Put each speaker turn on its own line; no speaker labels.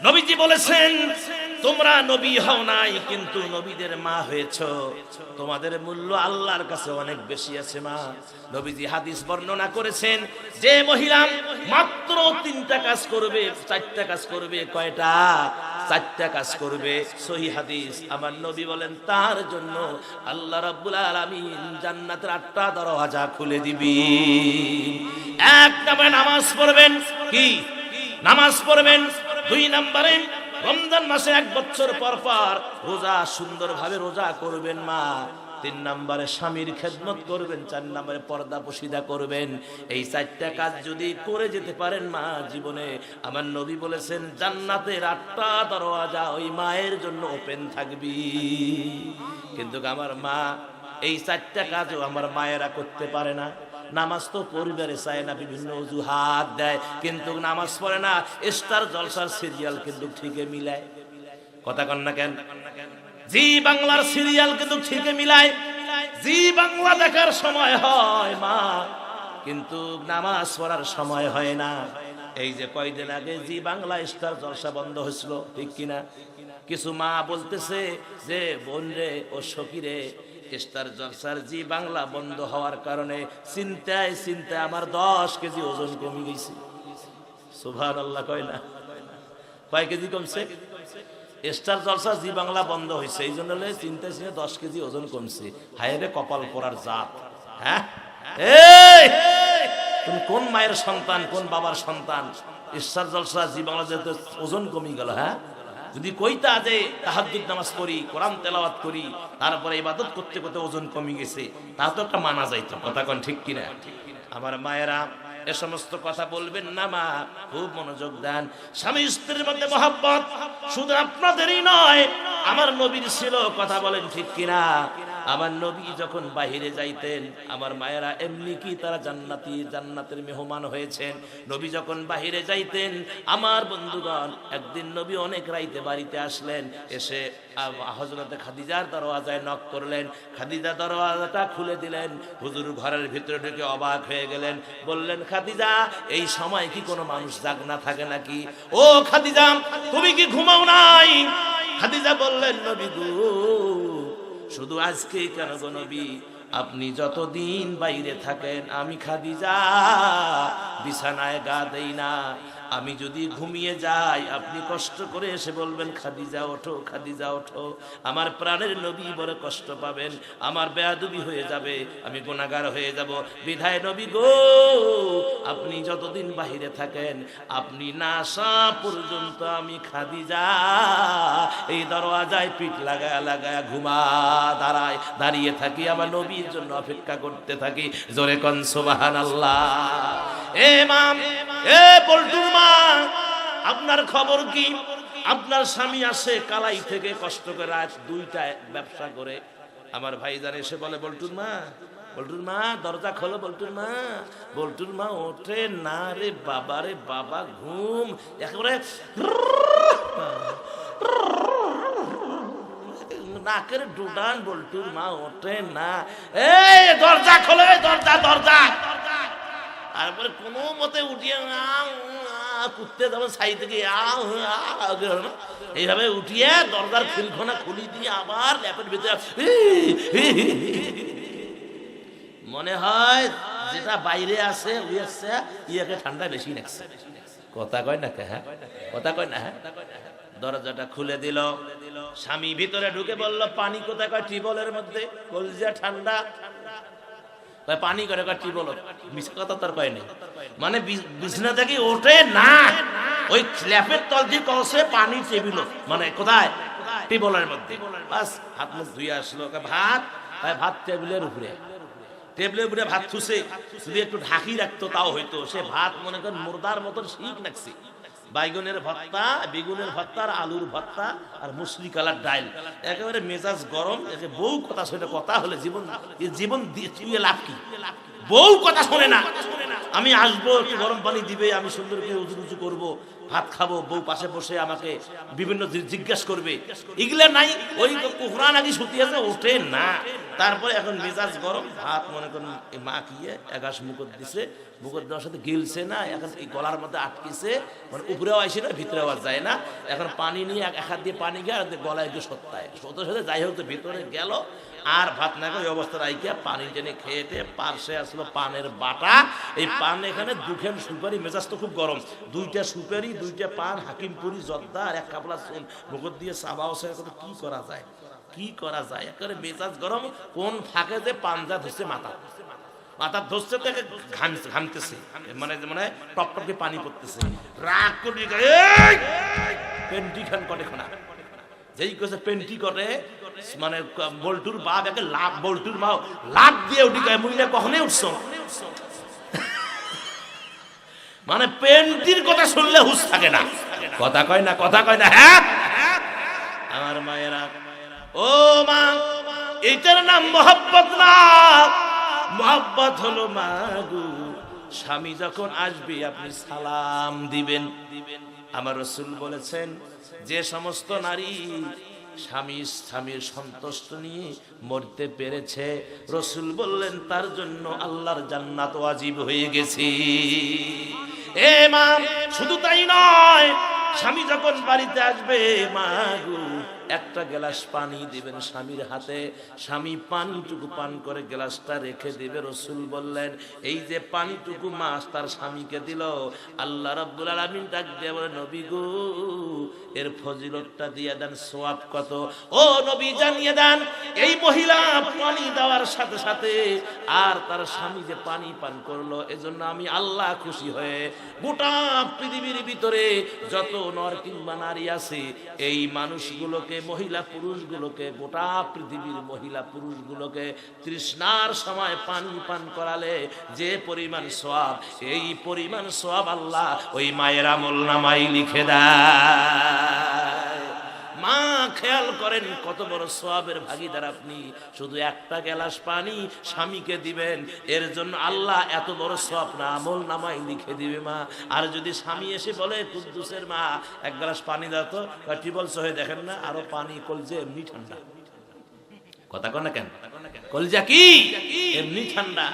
নবীজি বলেছেন, তোমরা নবী হও নাই কিন্তু নবীদের মা হয়েছো, তোমাদের মূল্য আল্লাহর কাছে অনেক বেশি আছে মা। নবীজি হাদিস বর্ণনা করেছেন, যে মহিলা মাত্র 3টা কাজ করবে, 4টা কাজ করবে, কয়টা? 4টা কাজ করবে। সহিহ হাদিস। আমার নবী বলেন, তার জন্য আল্লাহ রাব্বুল আলামিন জান্নাতের 8টা দরওয়াজা খুলে দিবি। এক নম্বরে নামাজ পড়বেন। কি? নামাজ পড়বেন। 2 নম্বরে রমজান মাসে 1 বছর পর পর রোজা সুন্দরভাবে রোজা করবেন মা। 3 নম্বরে স্বামীর খেদমত করবেন। 4 নম্বরে পর্দা পশিদা করবেন। এই 4টা কাজ যদি করে যেতে পারেন মা জীবনে, আমার নবী বলেছেন জান্নাতের 8টা দরওয়াজা ওই মায়ের জন্য ওপেন থাকবি। কিন্তু আমার মা এই 4টা কাজও আমার মায়েরা করতে পারে না। নামাজ তো পরিবারে চায় না, বিভিন্ন অজুহাত দেয়, কিন্তু নামাজ পড়ে না। স্টার জলসার সিরিয়াল কিন্তু ঠিকই মিলায়। কথা কন না কেন? জি বাংলার সিরিয়াল কিন্তু ঠিকই মিলায়। জি বাংলা দেখার সময় হয় মা, কিন্তু নামাজ পড়ার সময় হয় না। এই যে কয়দিন আগে জি বাংলা স্টার জলসা বন্ধ হয়েছিল, ঠিক কিনা? কিছু মা বলতেছে যে বোন রে ও সখীরে, স্টার জলসার জি বাংলা বন্ধ হওয়ার কারণে চিন্তায় চিন্তায় আমার 10 কেজি ওজন কমে গেছে। সুবহানাল্লাহ কয় না? কয় কেজি কমছে? স্টার জলসা জি বাংলা বন্ধ হয়েছে, এই জন্য চিন্তায় চিন্তায় 10 কেজি ওজন কমছে। হায় রে কপাল পোড়ার জাত। হ্যাঁ, এই তুমি কোন মায়ের সন্তান, কোন বাবার সন্তান? স্টার জলসা জি বাংলা যেতে ওজন কমে গেল। হ্যাঁ, যদি কইতা যে তাহাজ্জুদ নামাজ পড়ি, কোরআন তেলাওয়াত করি, তারপরে ইবাদত করতে করতে ওজন কমে গেছে, তা তো একটা মানা যাইতো। কথা কোন ঠিক কিনা? আমার মায়েরা এ সমস্ত কথা বলবেন না মা, খুব মনোযোগ দেন। স্বামী স্ত্রীর মধ্যে মহব্বত শুধু আপনাদেরই নয়, আমার নবীর ছিল। কথা বলেন ঠিক কিনা? আমার নবী যখন বাহিরে যাইতেন, আমার মায়েরা এমনি কি তারা জান্নাতের মেহমান হয়েছেন। নবী যখন বাহিরে যাইতেন, আমার বন্ধুগণ, একদিন নবী অনেক রাইতে বাড়িতে আসলেন, এসে হযরতে খাদিজার দরওয়াজায় নক করলেন। খাদিজা দরওয়াজাটা খুলে দিলেন। হুজুর ঘরের ভিতরে ঢুকে অবাক হয়ে গেলেন, বললেন, খাদিজা এই সময় কি কোনো মানুষ জাগনা থাকে নাকি? ও খাদিজা, তুমি কি ঘুমাও নাই? খাদিজা বললেন, নবী গো, শুধু আজকে কেন গো নবী, আপনি যতদিন বাইরে থাকেন আমি খাদিজা বিছানায় গা দেই না। আমি যদি ঘুমিয়ে যাই, আপনি কষ্ট করে এসে বলবেন, খাদিজা ওঠো, খাদিজা ওঠো। আমার প্রাণের নবী বড় কষ্ট পাবেন, আমার বেয়াদবি হয়ে যাবে, আমি গুনাহগার হয়ে যাব। বিধায় নবী গো, আপনি যতদিন বাহিরে থাকেন, আপনি না আসা পর্যন্ত আমি খাদিজা এই দরওয়াজায় পিঠ লাগায় লাগায় দাঁড়িয়ে থাকি, আমার নবীর জন্য অপেক্ষা করতে থাকি। জোরে কোন সুবহানাল্লাহ। এ মাম, এ বল্টুর মা, আপনার খবর কি? আপনার স্বামী আসে কালাই থেকে কষ্ট করে রাত 2টায় ব্যবসা করে। আমার ভাইজান এসে বলে, বল্টুর মা, বল্টুর মা দরজা খোলো, বল্টুর মা। বল্টুর মা ওঠে না রে বাবা, রে বাবা, ঘুম একেবারে নাকের ডুডান। বল্টুর মা ওঠে না। এই দরজা খোলো, দরজা দরজা। তারপরে কোনো মতে উঠিয়ে কুত্তে যেমন ছাই থেকে এইভাবে উঠিয়ে দরজার খিলখনা খুলি দিয়ে আবার ল্যাপের ভিতরে মনে হয় যেটা বাইরে আছে ইয়াকে ঠান্ডা বেশি লাগছে। কথা কয় না? হ্যাঁ, কথা কয় না? হ্যাঁ, দরজাটা খুলে দিল। স্বামী ভিতরে ঢুকে বলল, পানি কোথায়? কয় টিউবওয়েলের মধ্যে। কলজা ঠান্ডা। পানি করে টিউবওয়েল। মিছা কথা তার কয় নেই, মানে বিছনা থেকে ওঠে না, ওই স্ল্যাপের তল দিয়ে কষে পানি টেবিল, মানে কোথায়? টিউবওয়েলের মধ্যে। বাস হাত মুখ ধুয়ে আসলো। ভাত, ভাত টেবিলের উপরে, টেবিলের উপরে ভাত থুসে, যদি একটু ঢাকি রাখতো তাও হইতো। সে ভাত মনে করেন মুর্দার মতন শিখ নাকছে। বাইগনের ভর্তা, বেগুনের ভর্তা, আর আলুর ভর্তা, আর মুসলি কালার ডাইল, একেবারে মেজাজ গরম। বউ কথা শুনে, কথা হলে জীবন দিয়ে লাভ কি? বউ কথা শোনে না। আমি আসবো, একটু গরম পানি দিবে, আমি সুন্দর করে উঁচু উঁচু করবো, ভাত খাবো, বউ পাশে বসে আমাকে বিভিন্ন জিজ্ঞেস করবে, এগুলা নাই। ওই কুকুরা নাকি শুতি আছে, ওঠে না। তারপরে এখন মেজাজ গরম, ভাত মনে করেন মা কিয়ে এগাস মুখত দিছে, মুখত দেওয়ার সাথে গিলছে না, এখন এই গলার মধ্যে আটকেছে, মানে উপরেও আসে না, ভিতরেও আর যায় না। এখন পানি নিয়ে এক হাত দিয়ে পানি গিয়ে আর গলায় গিয়ে সত্তায় সত্যের সাথে যাই হোক, তো ভিতরে গেল আর ভাত না খাই অবস্থা রাইকিয়া পানি টেনে খেয়েতে পার্শ্বে আসলো পানের বাটা। এই পান এখানে দুখান সুপারি, মেজাজ তো খুব গরম, দুইটা সুপারি, দুইটা পান, হাকিমপুরি জর্দা আর এক কাপড়া চুন মুখত দিয়ে চাবাও। কি করা যায়, কি করা যায়, একেবারে মেজাজ গরম। কোন ফাঁকে যে পাঞ্জা ধরছে মাথা ধরছে, থেকে ঘামতেছে, মানে মানে টপ টপকে পানি পড়তেছে। রাগ করে পেন্টি খান কটে খানা, যেই কেছে পেন্টি কটে, মানে বল্টুর বাপ একে লাভ, বল্টুর মা লাভ দিয়ে উঠি গায়ে, মহিলা কখনই উঠছ, মানে পেন্টির কথা শুনলে হুঁশ থাকে না, কথা কয় না, কথা কয় না। হ্যাঁ আমার মায়েরা, ও মা, এইটার নাম মহব্বত না, মহব্বত হলো মাগু, স্বামী যখন আসবে আপনি সালাম দিবেন। আমার রাসূল বলেছেন, যে সমস্ত নারী স্বামীর সন্তুষ্ট নিয়ে মরতে পেরেছে, রাসূল বললেন তার জন্য আল্লাহর জান্নাত ওয়াজিব হয়ে গেছে। এ মা, শুধু তাই নয়, স্বামী যখন বাড়িতে আসবে মাগু, একটা গ্লাস পানি দিবেন স্বামীর হাতে, স্বামী পানিটুকু পান করে গ্লাসটা রেখে দিবে। রাসূল বললেন, এই যে পানিটুকু মাস তার স্বামীকে দিল, আল্লাহ রাব্বুল আলামিন ডাক দিয়ে বলে, নবী গো, এর ফজিলতটা দিয়ে দেন, সওয়াব কত। ও নবী জানিয়ে দেন, এই মহিলা পানি দেওয়ার সাথে সাথে আর তার স্বামী যে পানি পান করলো, এজন্য আমি আল্লাহ খুশি হয়ে গোটা পৃথিবীর ভিতরে যত নর কিংবা নারী আছে, এই মানুষগুলোকে, মহিলা পুরুষগুলোকে, গোটা পৃথিবীর মহিলা পুরুষগুলোকে তৃষ্ণার সময় পানি পান করালে যে পরিমাণ সওয়াব, এই পরিমাণ সওয়াব আল্লাহ ওই মায়ের আমলনামায় লিখে দেয়। মা, খেয়াল করেন কত বড় সওয়াবের ভাগীদার আপনি। শুধু একটা গ্লাস পানি স্বামীকে দিবেন, এর জন্য আল্লাহ এত বড় সওয়াব না আমলনামায় লিখে দিবে মা। আর যদি স্বামী এসে বলে, কুদ্দুসের মা এক গ্লাস পানি দাও তো, টিবল সহে দেখেন না, আরো পানি, কলজে এমনি ঠান্ডা, কথা কন না কেন, কলজা কি এমনি ঠান্ডা।